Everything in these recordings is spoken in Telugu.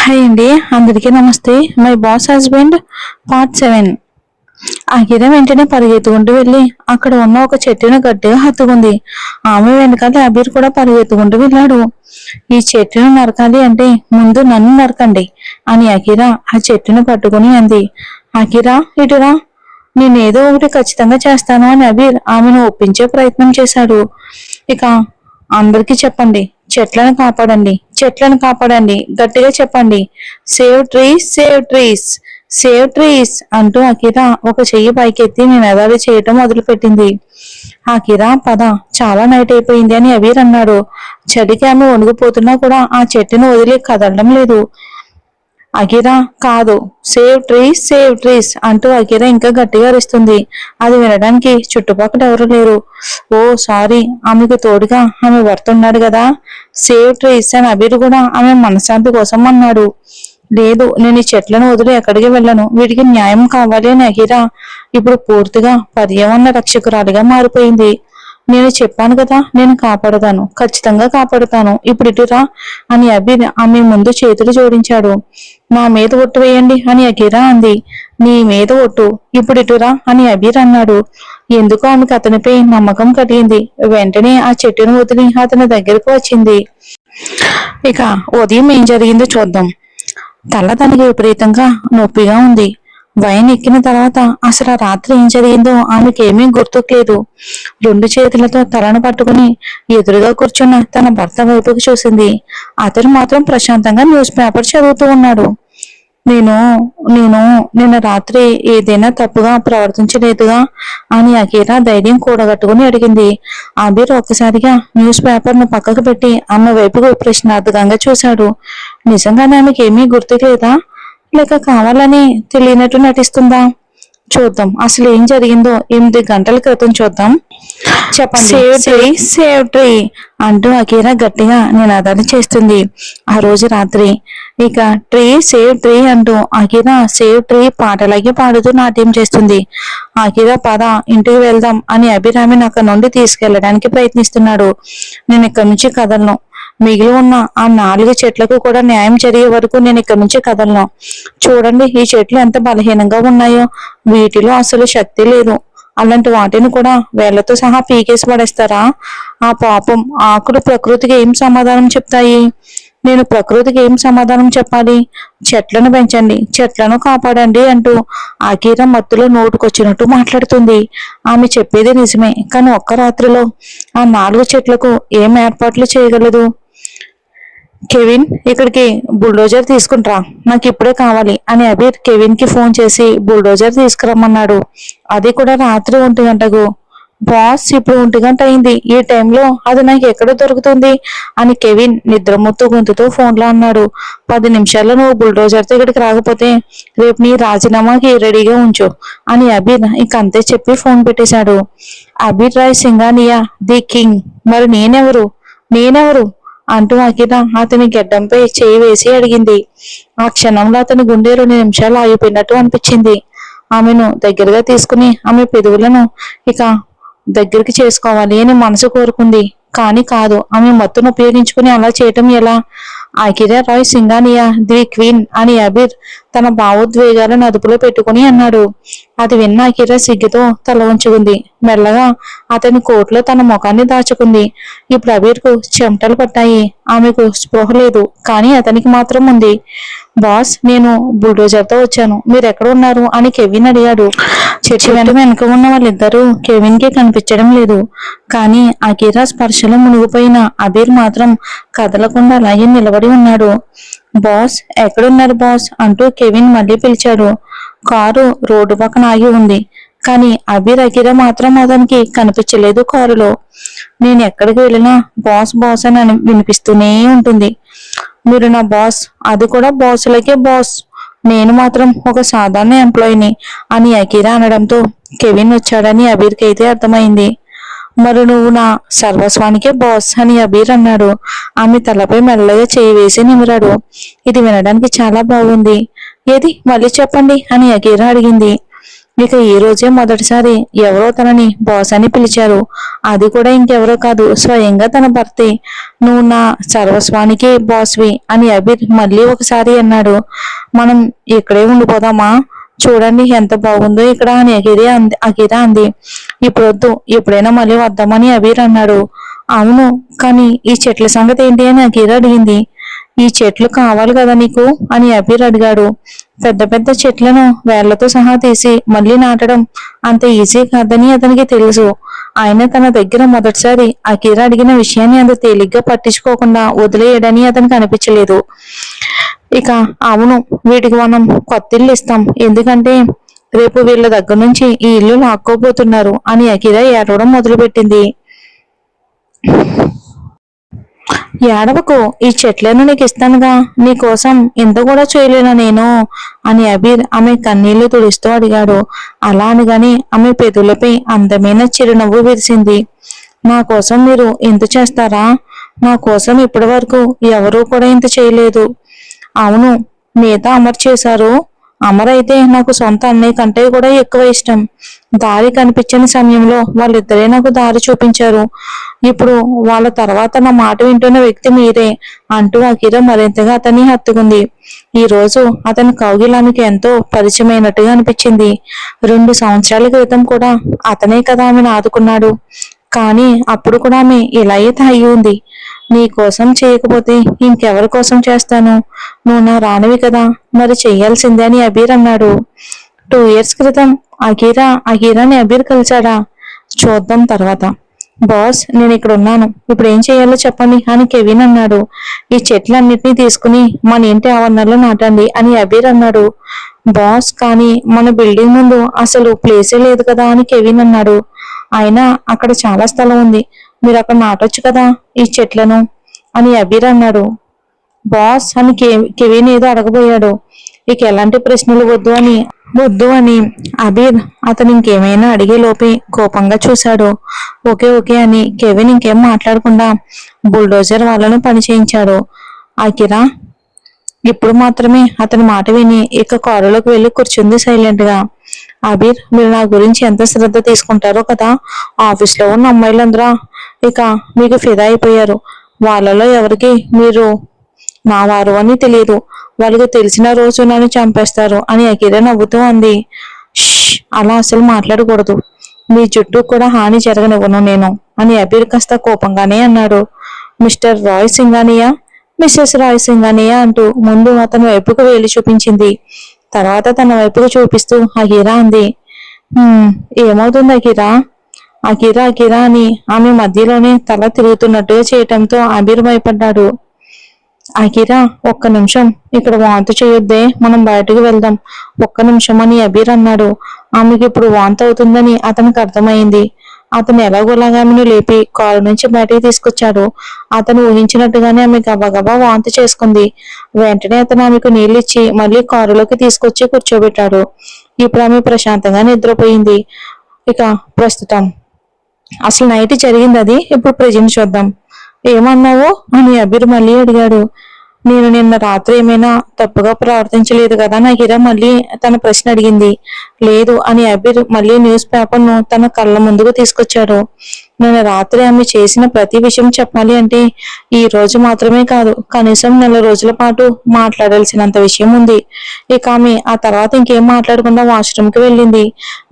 హాయ్ అండి, అందరికీ నమస్తే. My boss husband part 7. ఆగిర వెంటనే పరిగెత్తుకుంటూ వెళ్ళి అక్కడ ఉన్న ఒక చెట్టును గట్టిగా హత్తుకుంది. ఆమె వెనకాల అబీర్ కూడా పరిగెత్తుకుంటూ వెళ్ళాడు. ఈ చెట్టును నరకాలి అంటే ముందు నన్ను నరకండి అని అకిరా ఆ చెట్టును పట్టుకుని అంది. అకిరా, ఇటురా, నేనేదో ఒకటి ఖచ్చితంగా చేస్తాను అని అబీర్ ఆమెను ఒప్పించే ప్రయత్నం చేశాడు. ఇక అందరికీ చెప్పండి, చెట్లను కాపాడండి, చెట్లను కాపాడండి, గట్టిగా చెప్పండి, save trees, save trees, save trees అంటూ అకిరా ఒక చెయ్యి పైకెత్తి నినాదాలు చేయటం మొదలుపెట్టింది. అకిరా, పద, చాలా నైట్ అయిపోయింది అని అబీర్ అన్నాడు. చలికి ఆమె వణిగిపోతున్నా కూడా ఆ చెట్టును వదిలి కదలడం లేదు. అకిరా, కాదు, సేవ్ ట్రీస్, సేవ్ ట్రీస్ అంటూ అకిరా ఇంకా గట్టిగా అరుస్తుంది. అది వినడానికి చుట్టుపక్కల ఎవరు లేరు. ఓ సారీ, ఆమెకు తోడుగా ఆమె భర్త ఉన్నాడు కదా. సేవ్ ట్రీస్ అని అబీర్ కూడా ఆమె మనశ్శాంతి కోసం అన్నాడు. లేదు, నేను ఈ చెట్లను వదిలి ఎక్కడికి వెళ్ళను, వీటికి న్యాయం కావాలి అని అకిరా ఇప్పుడు పూర్తిగా పర్యావరణ రక్షకురాలిగా మారిపోయింది. నేను చెప్పాను కదా, నేను కాపాడుతాను, ఖచ్చితంగా కాపాడుతాను, ఇప్పుడు ఇటురా అని అబీర్ ఆమె ముందు చేతులు జోడించాడు. నా మీద ఒట్టు వేయండి అని అకిరా అంది. నీ మీద ఒట్టు, ఇప్పుడు ఇటురా అని అబీర్ అన్నాడు. ఎందుకో ఆమెకు అతనిపై నమ్మకం కలిగింది. వెంటనే ఆ చెట్టును వదిలి అతని దగ్గరకు వచ్చింది. ఇక ఉదయం ఏం జరిగిందో చూద్దాం. తల తనకి విపరీతంగా నొప్పిగా ఉంది. వైన్ ఎక్కిన తర్వాత అసలు ఆ రాత్రి ఏం జరిగిందో ఆమెకేమీ గుర్తులేదు. 2 చేతులతో తలను పట్టుకుని ఎదురుగా కూర్చున్న తన భర్త వైపుకి చూసింది. అతను మాత్రం ప్రశాంతంగా న్యూస్ పేపర్ చదువుతూ ఉన్నాడు. నేను నేను నిన్న రాత్రి ఏదైనా తప్పుగా ప్రవర్తించలేదుగా అని అకీరా ధైర్యం కూడగట్టుకుని అడిగింది. అబీర్ ఒక్కసారిగా న్యూస్ పేపర్ ను పక్కకు పెట్టి ఆమె వైపుకు ప్రశ్నార్థకంగా చూశాడు. నిజంగానే ఆమెకి ఏమీ గుర్తులేదా, లేక కావాలని తెలియనట్టు నటిస్తుందా? చూద్దాం, అసలు ఏం జరిగిందో 8 గంటల క్రితం చూద్దాం. చెప్పండి, సేవ్ ట్రీ, సేవ్ ట్రీ అంటూ అకీరా గట్టిగా నినాదాలు చేస్తుంది. ఆ రోజు రాత్రి ఇక ట్రీ, సేవ్ ట్రీ అంటూ అకీరా సేవ్ ట్రీ పాటలాగే పాడుతూ నాట్యం చేస్తుంది. అకీరా, పద, ఇంటికి వెళ్దాం అని అభిరామిని అక్కడ నుండి తీసుకెళ్లడానికి ప్రయత్నిస్తున్నాడు. నేను ఇక్కడ నుంచి కదలను, మిగిలి ఉన్న ఆ 4 చెట్లకు కూడా న్యాయం జరిగే వరకు నేను ఇక్కడ నుంచి కదలను. చూడండి, ఈ చెట్లు ఎంత బలహీనంగా ఉన్నాయో, వీటిలో అసలు శక్తి లేదు. అలాంటి వాటిని కూడా వేళ్లతో సహా పీకేసి పడేస్తారా? ఆ పాపం ఆకులు ప్రకృతికి ఏం సమాధానం చెప్తాయి? నేను ప్రకృతికి ఏం సమాధానం చెప్పాలి? చెట్లను పెంచండి, చెట్లను కాపాడండి అంటూ ఆకీరా మత్తులో నోటుకొచ్చినట్టు మాట్లాడుతుంది. ఆమె చెప్పేది నిజమే, కానీ ఒక్క రాత్రిలో ఆ 4 చెట్లకు ఏం ఏర్పాట్లు చేయగలదు? కెవిన్, ఇక్కడికి బుల్డోజర్ తీసుకుంటా, నాకు ఇప్పుడే కావాలి అని అబీర్ కెవిన్ కి ఫోన్ చేసి బుల్డోజర్ తీసుకురమ్మన్నాడు. అది కూడా రాత్రి 1 గంటకు. బాస్, ఇప్పుడు 1 గంట అయింది, ఈ టైంలో అది నాకు ఎక్కడ దొరుకుతుంది అని కెవిన్ నిద్రమొత్తు గొంతుతో ఫోన్లో అన్నాడు. 10 నిమిషాల్లో నువ్వు బుల్డోజర్తో ఇక్కడికి రాకపోతే రేపు నీ రాజీనామాకి రెడీగా ఉంచు అని అబీర్ ఇంకంతే చెప్పి ఫోన్ పెట్టేశాడు. Abeer Roy Singhania, the king. మరి నేనెవరు అంటూ అకిరా అతని గెడ్డంపై చేయి వేసి అడిగింది. ఆ క్షణంలో అతని గుండె 2 నిమిషాలు ఆగిపోయినట్టు అనిపించింది. ఆమెను దగ్గరగా తీసుకుని ఆమె పెదవులను ఇక దగ్గరికి చేసుకోవాలి అని మనసు కోరుకుంది. కానీ కాదు, ఆమె మత్తును ఉపయోగించుకుని అలా చేయటం ఎలా? Akira Roy Singhania, the queen అని అబీర్ తన భావోద్వేగాలను అదుపులో పెట్టుకుని అన్నాడు. అది విన్న అకిరా సిగ్గుతో తల ఉంచుకుంది. మెల్లగా అతని కోట్లో తన ముఖాన్ని దాచుకుంది. ఇప్పుడు అబీర్కు చెమటలు పట్టాయి. ఆమెకు స్పృహ లేదు, కానీ అతనికి మాత్రం ఉంది. బాస్, నేను బుల్డోజర్తో వచ్చాను, మీరు ఎక్కడ ఉన్నారు అని కెవిన్ అడిగాడు. చెట్టు వెనక ఉన్న వాళ్ళిద్దరూ కెవిన్ కి కనిపించడం లేదు. కానీ అకీరా స్పర్శలో మునిగిపోయిన అబీర్ మాత్రం కదలకుండా అలాగే నిలబడి ఉన్నాడు. బాస్, ఎక్కడున్నారు బాస్ అంటూ కెవిన్ మళ్ళీ పిలిచాడు. కారు రోడ్డు పక్కన ఆగి ఉంది, కానీ అబీర్ అకీరా మాత్రం అతనికి కనిపించలేదు కారులో. నేను ఎక్కడికి వెళ్ళినా బాస్ బాస్ అని వినిపిస్తూనే ఉంటుంది. మీరు నా బాస్, అది కూడా బాసులకే బాస్, నేను మాత్రం ఒక సాధారణ ఎంప్లాయీని అని అకీరా అనడంతో కెవిన్ వచ్చాడని అబీర్కి అయితే అర్థమైంది. మరి నువ్వు నా సర్వస్వానికే బాస్ అని అబీర్ అన్నాడు. ఆమె తలపై మెల్లగా చేయి వేసి నిమిరాడు. ఇది వినడానికి చాలా బాగుంది. ఏది మళ్ళీ చెప్పండి అని అకీరా అడిగింది. ఇక ఈ రోజే మొదటిసారి ఎవరో తనని బాస్ అని పిలిచారు. అది కూడా ఇంకెవరో కాదు, స్వయంగా తన భర్తే. నువ్వు నా సర్వస్వానికి బాస్వి అని అబీర్ మళ్ళీ ఒకసారి అన్నాడు. మనం ఇక్కడే ఉండిపోదామా? చూడండి ఎంత బాగుందో ఇక్కడ అని అఖిరా అంది. ఇప్పుడొద్దు, ఎప్పుడైనా మళ్ళీ వద్దామని అబీర్ అన్నాడు. అవును, కానీ ఈ చెట్ల సంగతి ఏంటి అని అఖిరా అడిగింది. ఈ చెట్లు కావాలి కదా నీకు అని అబీర్ అడిగాడు. పెద్ద పెద్ద చెట్లను వేళ్లతో సహా తీసి మళ్ళీ నాటడం అంత ఈజీ కాదని అతనికి తెలుసు. ఆయన తన దగ్గర మొదటిసారి అకీరా అడిగిన విషయాన్ని అంత తేలిగ్గా పట్టించుకోకుండా వదిలేయడని అతనికి అనిపించలేదు. ఇక అవును, వీటికి మనం కొత్త ఇల్లు ఇస్తాం, ఎందుకంటే రేపు వీళ్ళ దగ్గర నుంచి ఈ ఇల్లు లాక్కోబోతున్నారు అని అకీరా ఏడవడం మొదలుపెట్టింది. ఏడవకు, ఈ చెట్లను నీకు ఇస్తానుగా, నీకోసం ఇంత కూడా చేయలేనా నేను అని అబీర్ ఆమె కన్నీళ్లు తుడుస్తూ అడిగాడు. అలా అనగానే ఆమె పెదవులపై అందమైన చిరునవ్వు విరిసింది. నా కోసం మీరు ఇంత చేస్తారా? నా కోసం ఇప్పటి వరకు ఎవరూ కూడా ఇంత చేయలేదు. అవును, మిగతా అమర్ చేశారు. అమర్ అయితే నాకు సొంత అన్నయ్య కంటే కూడా ఎక్కువ ఇష్టం. దారి కనిపించని సమయంలో వాళ్ళిద్దరే నాకు దారి చూపించారు. ఇప్పుడు వాళ్ళ తర్వాత నా మాట వింటున్న వ్యక్తి మీరే అంటూ అఖిర మరింతగా అతన్ని హత్తుకుంది. ఈ రోజు అతని కౌగిలానికి ఎంతో పరిచయమైనట్టుగా అనిపించింది. 2 సంవత్సరాల క్రితం కూడా అతనే కదా ఆమెను ఆదుకున్నాడు. కానీ అప్పుడు కూడా ఆమె ఇలాగే తాగి ఉంది. నీ కోసం చేయకపోతే ఇంకెవరి కోసం చేస్తాను? నువ్వు నా రానివి కదా, మరి చెయ్యాల్సిందే అని అబీర్ అన్నాడు. 2 ఇయర్స్ క్రితం అకీరాని అబీర్ కలిశాడా? చూద్దాం తర్వాత. బాస్, నేను ఇక్కడ ఉన్నాను, ఇప్పుడు ఏం చేయాలో చెప్పండి అని కెవిన్ అన్నాడు. ఈ చెట్లన్నిటినీ తీసుకుని మన ఇంటి ఆవరణలో నాటండి అని అబీర్ అన్నాడు. బాస్, కానీ మన బిల్డింగ్ ముందు అసలు ప్లేసే లేదు కదా అని కెవిన్ అన్నాడు. అయినా అక్కడ చాలా స్థలం ఉంది, మీరు అక్కడ నాటొచ్చు కదా ఈ చెట్లను అని అబీర్ అన్నాడు. బాస్ అని కెవిన్ ఏదో అడగబోయాడు. ఇక ఎలాంటి ప్రశ్నలు వద్దు అని అబీర్ అతను ఇంకేమైనా అడిగే లోపే కోపంగా చూశాడు. ఓకే ఓకే అని కెవిన్ ఇంకేం మాట్లాడకుండా బుల్డోజర్ వాళ్ళను పని చేయించాడు. అకిరా ఇప్పుడు మాత్రమే అతని మాట విని ఇక కారులోకి వెళ్ళి కూర్చుంది సైలెంట్ గా. అబీర్, మీరు నా గురించి ఎంత శ్రద్ధ తీసుకుంటారో కదా. ఆఫీస్లో ఉన్న అమ్మాయిలందరూ ఇక మీకు ఫిదా అయిపోయారు. వాళ్ళలో ఎవరికి మీరు నా వారు అని తెలియదు. వాళ్ళకి తెలిసిన రోజు నన్ను చంపేస్తారు అని అఖిర నవ్వుతూ అంది. అలా అసలు మాట్లాడకూడదు. మీ చుట్టూ కూడా హాని జరగనివ్వను నేను అని అబీర్ కాస్త కోపంగానే అన్నాడు. మిస్టర్ రాయ్ సింగానియా, మిస్సెస్ రాయ్ సింగానియా అంటూ ముందు అతని వైపుకు వేలు చూపించింది. తర్వాత తన వైపుకు చూపిస్తూ అఖీరా అంది. ఏమవుతుంది అఖీరా? అఖీరా అని ఆమె మధ్యలోనే తల తిరుగుతున్నట్టుగా చేయటంతో అబీర్ భయపడ్డాడు. అఖీరా, ఒక్క నిమిషం ఇక్కడ వాంతి చేయొద్దే, మనం బయటకు వెళ్దాం, ఒక్క నిమిషం అని అబీర్ అన్నాడు. ఆమెకి ఇప్పుడు వాంతి అవుతుందని అతనికి అర్థమైంది. అతను ఎలాగోలాగా ఆమెను లేపి కారు నుంచి బయటకు తీసుకొచ్చాడు. అతను ఊహించినట్టుగానే ఆమె గబగబా వాంతి చేసుకుంది. వెంటనే అతను ఆమెకు నీళ్ళిచ్చి మళ్ళీ కారులోకి తీసుకొచ్చి కూర్చోబెట్టాడు. ఇప్పుడు ఆమె ప్రశాంతంగా నిద్రపోయింది. ఇక ప్రస్తుతం అసలు నైట్ జరిగింది అది, ఇప్పుడు ప్రజెంట్ చూద్దాం. ఏమన్నావు అని అబీర్ మళ్ళీ అడిగాడు. నేను నిన్న రాత్రి ఏమైనా తప్పుగా ప్రవర్తించలేదు కదా నగిరా మళ్ళీ తన ప్రశ్న అడిగింది. లేదు అని అబీర్ మళ్ళీ న్యూస్ పేపర్ ను తన కళ్ళ ముందుకు తీసుకొచ్చాడు. నిన్న రాత్రి ఆమె చేసిన ప్రతి విషయం చెప్పాలి అంటే ఈ రోజు మాత్రమే కాదు, కనీసం 4 రోజుల పాటు మాట్లాడాల్సినంత విషయం ఉంది. ఇక ఆమె ఆ తర్వాత ఇంకేం మాట్లాడకుండా వాష్రూమ్ కి వెళ్ళింది.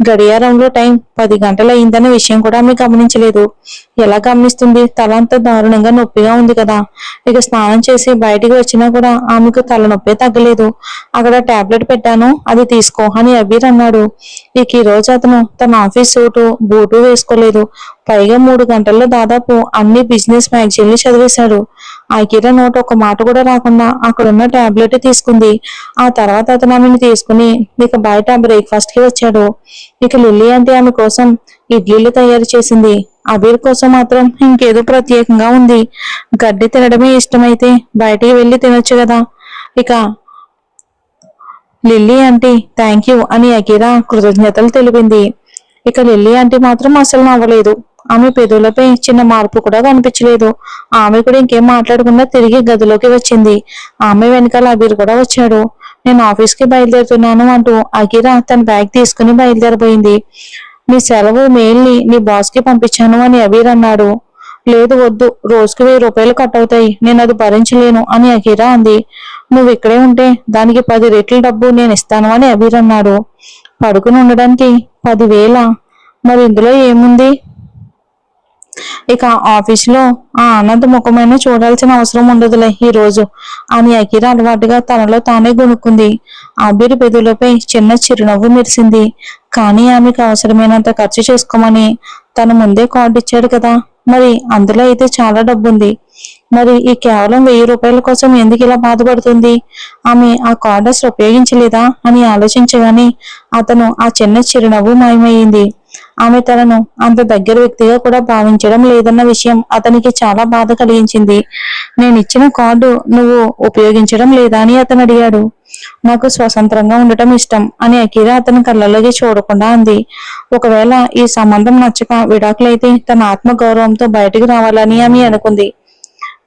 గడియారంలో టైం 10 గంటలు అయిందన్న విషయం కూడా ఆమె గమనించలేదు. ఎలా గమనిస్తుంది? తల అంతా దారుణంగా నొప్పిగా ఉంది కదా. ఇక స్నానం చేసి బయటికి వచ్చినా కూడా ఆమెకు తలనొప్పి తగ్గలేదు. అక్కడ టాబ్లెట్ పెట్టాను, అది తీసుకో అని అబీర్ అన్నాడు. ఇక ఈ రోజు అతను తన ఆఫీస్ సూటు బూటు వేసుకోలేదు. పైగా 3 గంటల్లో దాదాపు అన్ని బిజినెస్ మ్యాగజైన్లు చదివేశాడు. అఖిర నోట ఒక మాట కూడా రాకుండా అక్కడున్న టాబ్లెట్ తీసుకుంది. ఆ తర్వాత అతను ఆమెను తీసుకుని ఇక బయట బ్రేక్ఫాస్ట్ కి వచ్చాడు. ఇక లిల్లీ అంటే ఆమె కోసం ఇడ్లీలు తయారు చేసింది. అబీర్ కోసం మాత్రం ఇంకేదో ప్రత్యేకంగా ఉంది. గడ్డి తినడమే ఇష్టమైతే బయటికి వెళ్ళి తినొచ్చు కదా. ఇక లిల్లీ ఆంటీ థ్యాంక్ యూ అని అఖిరా కృతజ్ఞతలు తెలిపింది. ఇక లిల్లీ ఆంటీ మాత్రం అసలు నవ్వలేదు. ఆమె పెదవులపై చిన్న మార్పు కూడా కనిపించలేదు. ఆమె కూడా ఇంకేం మాట్లాడకుండా తిరిగి గదిలోకి వచ్చింది. ఆమె వెనకాల అబీర్ కూడా వచ్చాడు. నేను ఆఫీస్కి బయలుదేరుతున్నాను అంటూ అకిరా తన బ్యాగ్ తీసుకుని బయలుదేరిపోయింది. నీ సెలవు మెయిల్ని నీ బాస్కి పంపించాను అని అబీర్ అన్నాడు. లేదు వద్దు, రోజుకి 1000 రూపాయలు కట్ అవుతాయి, నేను అది భరించలేను అని అకీరా అంది. నువ్వు ఇక్కడే ఉంటే దానికి 10 రెట్ల డబ్బు నేను ఇస్తాను అని అబీర్ అన్నాడు. పడుకుని ఉండడానికి 10,000? మరి ఇందులో ఏముంది? ఇక ఆఫీసులో ఆ అనంత ముఖమైన చూడాల్సిన అవసరం ఉండదులే ఈ రోజు అని అకీరా అలవాటుగా తనలో తానే గొనుక్కుంది. అబీర్ పెదవులపై చిన్న చిరునవ్వు మెరిసింది. కానీ ఆమెకు అవసరమైనంత ఖర్చు చేసుకోమని తన ముందే కార్డు ఇచ్చాడు కదా, మరి అందులో అయితే చాలా డబ్బుంది. మరి ఈ కేవలం 1000 రూపాయల కోసం ఎందుకు ఇలా బాధపడుతుంది? ఆమె ఆ కార్డు అసలు ఉపయోగించలేదా అని ఆలోచించగానే అతను ఆ చిన్న చిరునవ్వు మాయమైంది. ఆమె తనను అంత దగ్గర వ్యక్తిగా కూడా భావించడం లేదన్న విషయం అతనికి చాలా బాధ కలిగించింది. నేను ఇచ్చిన కార్డు నువ్వు ఉపయోగించడం లేదా అని అతను అడిగాడు. నాకు స్వతంత్రంగా ఉండటం ఇష్టం అని అకీరా అతని కళ్ళలోకి చూడకుండా అంది. ఒకవేళ ఈ సంబంధం నచ్చక విడాకులైతే తన ఆత్మగౌరవంతో బయటికి రావాలని ఆమె అనుకుంది.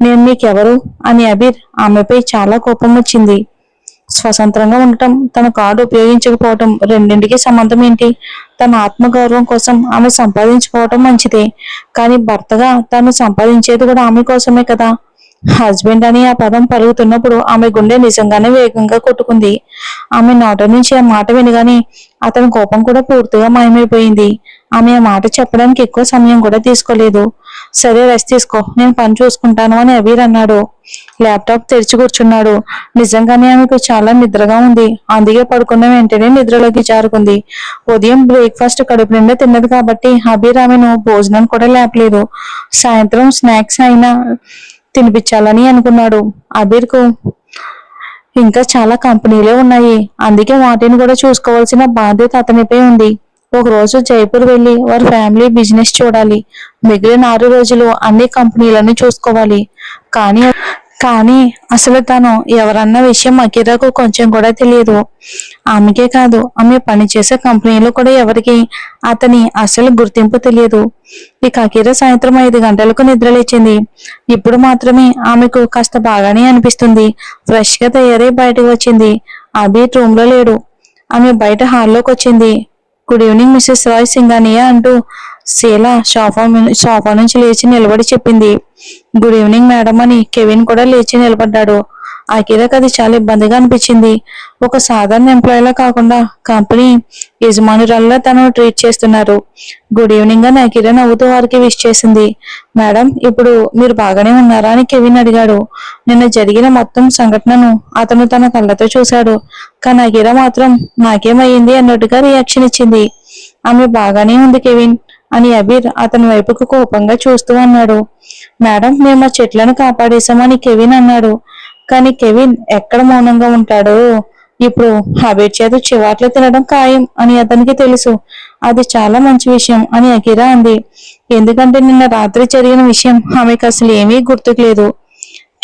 నేను మీకెవరు అని అబీర్ ఆమెపై చాలా కోపం వచ్చింది. స్వతంత్రంగా ఉండటం, తన కార్డు ఉపయోగించకపోవటం రెండింటికి సంబంధం ఏంటి? తన ఆత్మగౌరవం కోసం ఆమె సంపాదించుకోవటం మంచిదే, కానీ భర్తగా తను సంపాదించేది కూడా ఆమె కోసమే కదా. హస్బెండ్ అని ఆ పదం పలుకుతున్నప్పుడు ఆమె గుండె నిజంగానే వేగంగా కొట్టుకుంది. ఆమె నోట నుంచి ఆ మాట వినగానే అతని కోపం కూడా పూర్తిగా మాయమైపోయింది. ఆమె ఆ మాట చెప్పడానికి ఎక్కువ సమయం కూడా తీసుకోలేదు. సరే, రెస్ట్ తీసుకో, నేను పని చూసుకుంటాను అని అబీర్ అన్నాడు. ల్యాప్టాప్ తెరిచి కూర్చున్నాడు. నిజంగానే ఆమెకు చాలా నిద్రగా ఉంది. అందుకే పడుకున్న వెంటనే నిద్రలోకి జారుకుంది. ఉదయం బ్రేక్ఫాస్ట్ కడుపు నిండా తిన్నది కాబట్టి అబీర్ ఆమెను భోజనం కూడా లేపలేదు. సాయంత్రం స్నాక్స్ అయినా తినిపించాలని అనుకున్నాడు. అబీర్కు ఇంకా చాలా కంపెనీలే ఉన్నాయి, అందుకే వాటిని కూడా చూసుకోవాల్సిన బాధ్యత అతనిపై ఉంది. ఒకరోజు జైపూర్ వెళ్లి వారి ఫ్యామిలీ బిజినెస్ చూడాలి. మిగిలిన 6 రోజులు అన్ని కంపెనీలను చూసుకోవాలి. కానీ కానీ అసలు తను ఎవరన్న విషయం అకీరాకు కొంచెం కూడా తెలియదు. ఆమెకే కాదు, ఆమె పనిచేసే కంపెనీలో కూడా ఎవరికి అతని అసలు గుర్తింపు తెలియదు. ఇక అకీరా సాయంత్రం 5 గంటలకు నిద్రలేచింది. ఇప్పుడు మాత్రమే ఆమెకు కాస్త బాగానే అనిపిస్తుంది. ఫ్రెష్ గా తయారై బయటకు వచ్చింది. అబీర్ రూమ్ లో లేడు. ఆమె బయట హాల్లోకి వచ్చింది. Good evening Mrs Roy Singhania అంటూ శీలా సోఫా నుంచి లేచి నిలబడి చెప్పింది. గుడ్ ఈవినింగ్ మేడం అని కెవిన్ కూడా లేచి నిలబడ్డాడు. అకీరాకు అది చాలా ఇబ్బందిగా అనిపించింది. ఒక సాధారణ ఎంప్లాయీలా కాకుండా కంపెనీ యజమానురాల్లా తనను ట్రీట్ చేస్తున్నారు. గుడ్ ఈవినింగ్ అని అకీరా నవ్వుతూ వారికి విష్ చేసింది. మేడం, ఇప్పుడు మీరు బాగానే ఉన్నారా అని కెవిన్ అడిగాడు. నిన్న జరిగిన మొత్తం సంఘటనను అతను తన కళ్ళతో చూశాడు. కానీ అకీరా మాత్రం నాకేమయ్యింది అన్నట్టుగా రియాక్షన్ ఇచ్చింది. ఆమె బాగానే ఉంది కెవిన్ అని అబీర్ అతని వైపుకు కోపంగా చూస్తూ అన్నాడు. మేడం, మేము ఆ చెట్లను కాపాడేశామని కెవిన్ అన్నాడు. కానీ కెవిన్ ఎక్కడ మౌనంగా ఉంటాడో, ఇప్పుడు అబీర్ చేత చివాట్లు తినడం ఖాయం అని అతనికి తెలుసు. అది చాలా మంచి విషయం అని అకీరా అంది. ఎందుకంటే నిన్న రాత్రి జరిగిన విషయం ఆమెకు అసలు ఏమీ గుర్తుకు లేదు.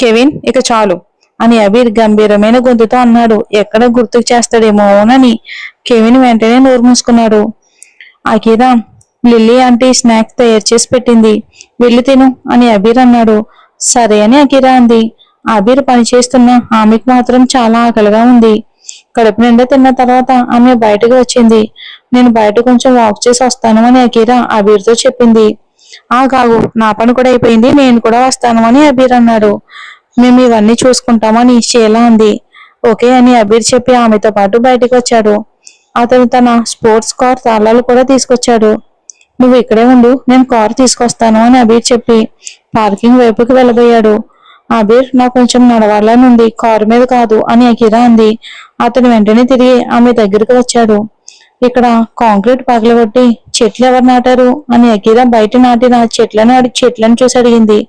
కెవిన్, ఇక చాలు అని అబీర్ గంభీరమైన గొంతుతో అన్నాడు. ఎక్కడ గుర్తుకు చేస్తాడేమోనని కెవిన్ వెంటనే నోరు మూసుకున్నాడు. అకీరా, లిల్లీ ఆంటీ స్నాక్స్ తయారు చేసి పెట్టింది, వెళ్ళి తిను అని అబీర్ అన్నాడు. సరే అని అకీరా అంది. అబీర్ పనిచేస్తున్న ఆమెకు మాత్రం చాలా ఆకలిగా ఉంది. కడుపు నిండా తిన్న తర్వాత ఆమె బయటకు వచ్చింది. నేను బయట కొంచెం వాక్ చేసి వస్తాను అని అకీరా అబీర్తో చెప్పింది. కాగు, నా పని కూడా అయిపోయింది, నేను కూడా వస్తాను అని అబీర్ అన్నాడు. మేము ఇవన్నీ చూసుకుంటామని షీలా అంది. ఓకే అని అబీర్ చెప్పి ఆమెతో పాటు బయటకు వచ్చాడు. అతను తన స్పోర్ట్స్ కార్ తాళాలు కూడా తీసుకొచ్చాడు. నువ్వు ఇక్కడే ఉండు, నేను కారు తీసుకొస్తాను అని అబీర్ చెప్పి పార్కింగ్ వైపుకి వెళ్ళబోయాడు. అబీర్, నాకు కొంచెం నడవాలనుంది, కారు మీద కాదు అని అకీరా అంది. అతను వెంటనే తిరిగి ఆమె దగ్గరికి వచ్చాడు. ఇక్కడ కాంక్రీట్ పగలగొట్టి చెట్లు ఎవరు నాటారు అని అకీరా బయట నాటిన చెట్లను చూసి అడిగింది.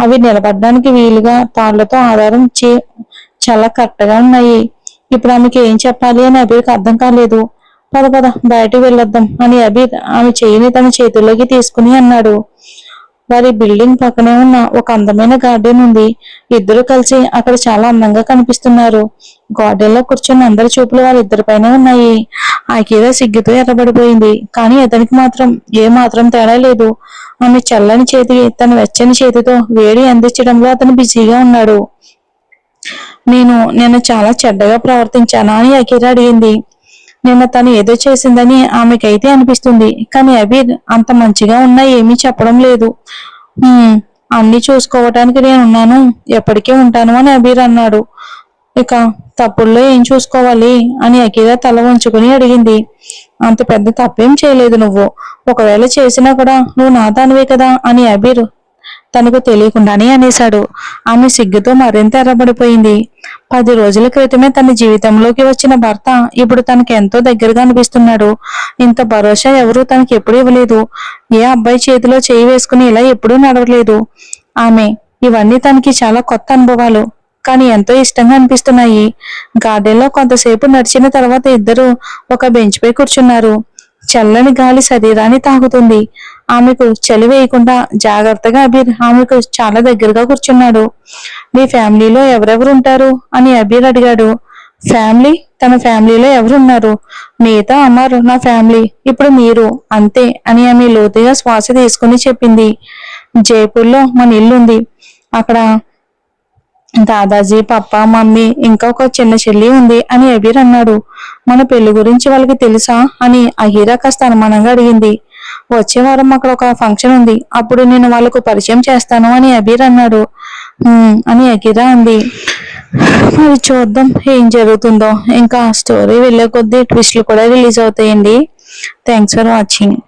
అవి నిలబడడానికి వీలుగా తాళ్లతో ఆధారం చాలా కరెక్ట్గా ఉన్నాయి. ఇప్పుడు ఆమెకి ఏం చెప్పాలి అని అబీర్కి అర్థం కాలేదు. పద పద, బయటకు వెళ్ళొద్దాం అని అబీర్ ఆమె చెయ్యిని తన చేతుల్లోకి తీసుకుని అన్నాడు. వారి బిల్డింగ్ పక్కనే ఉన్న ఒక అందమైన గార్డెన్ ఉంది. ఇద్దరు కలిసి అక్కడ చాలా అందంగా కనిపిస్తున్నారు. గార్డెన్ లో కూర్చొని అందరి చూపులు వాళ్ళిద్దరిపైనే ఉన్నాయి. అకీరా సిగ్గుతో ఎర్రబడిపోయింది. కానీ అతనికి మాత్రం ఏ మాత్రం తేడా లేదు. ఆమె చల్లని చేతికి తన వెచ్చని చేతితో వేడి అందించడంలో అతను బిజీగా ఉన్నాడు. నేను చాలా చెడ్డగా ప్రవర్తించానా అని అఖిల అడిగింది. నిన్న తను ఏదో చేసిందని ఆమెకైతే అనిపిస్తుంది. కానీ అబీర్ అంత మంచిగా ఉన్నా ఏమీ చెప్పడం లేదు. "హ్మ్, అన్ని చూసుకోవటానికి నేనున్నాను, ఎప్పటికీ ఉంటాను" అని అబీర్ అన్నాడు. ఇక తప్పుల్లో ఏం చూసుకోవాలి అని అఖిల తల వంచుకుని అడిగింది. అంత పెద్ద తప్పేం చేయలేదు నువ్వు. ఒకవేళ చేసినా కూడా నువ్వు నా దానివే కదా అని అబీర్ తనకు తెలియకుండానే అనేశాడు. ఆమె సిగ్గుతో మరింత ఎర్రబడిపోయింది. 10 రోజుల క్రితమే తన జీవితంలోకి వచ్చిన భర్త ఇప్పుడు తనకి ఎంతో దగ్గరగా అనిపిస్తున్నాడు. ఇంత భరోసా ఎవరూ తనకి ఎప్పుడూ ఇవ్వలేదు. ఏ అబ్బాయి చేతిలో చేయి వేసుకుని ఇలా ఎప్పుడూ నడవలేదు ఆమె. ఇవన్నీ తనకి చాలా కొత్త అనుభవాలు, కానీ ఎంతో ఇష్టంగా అనిపిస్తున్నాయి. గార్డెన్లో కొంతసేపు నడిచిన తర్వాత ఇద్దరు ఒక బెంచ్ పై కూర్చున్నారు. చల్లని గాలి శరీరాన్ని తాకుతుంది. ఆమెకు చలి వేయకుండా జాగ్రత్తగా అబీర్ ఆమెకు చాలా దగ్గరగా కూర్చున్నాడు. మీ ఫ్యామిలీలో ఎవరెవరు ఉంటారు అని అబీర్ అడిగాడు. ఫ్యామిలీ? తన ఫ్యామిలీలో ఎవరున్నారు? మిగతా అమర్ నా ఫ్యామిలీ, ఇప్పుడు మీరు, అంతే అని ఆమె లోతుగా శ్వాస తీసుకుని చెప్పింది. జైపూర్లో మన ఇల్లు ఉంది. అక్కడ దాదాజీ, పప్పా, మమ్మీ, ఇంకా ఒక చిన్న చెల్లి ఉంది అని అబీర్ అన్నాడు. మన పెళ్లి గురించి వాళ్ళకి తెలుసా అని అహీరా కాస్త అనుమానంగా అడిగింది. వచ్చే వారం అక్కడ ఒక ఫంక్షన్ ఉంది, అప్పుడు నేను వాళ్ళకు పరిచయం చేస్తాను అని అబీర్ అన్నాడు. అని అఖీరా అంది. మరి చూద్దాం ఏం జరుగుతుందో. ఇంకా స్టోరీ వెళ్ళే కొద్దీ ట్విస్ట్లు కూడా రిలీజ్ అవుతాయండి. Thanks for watching.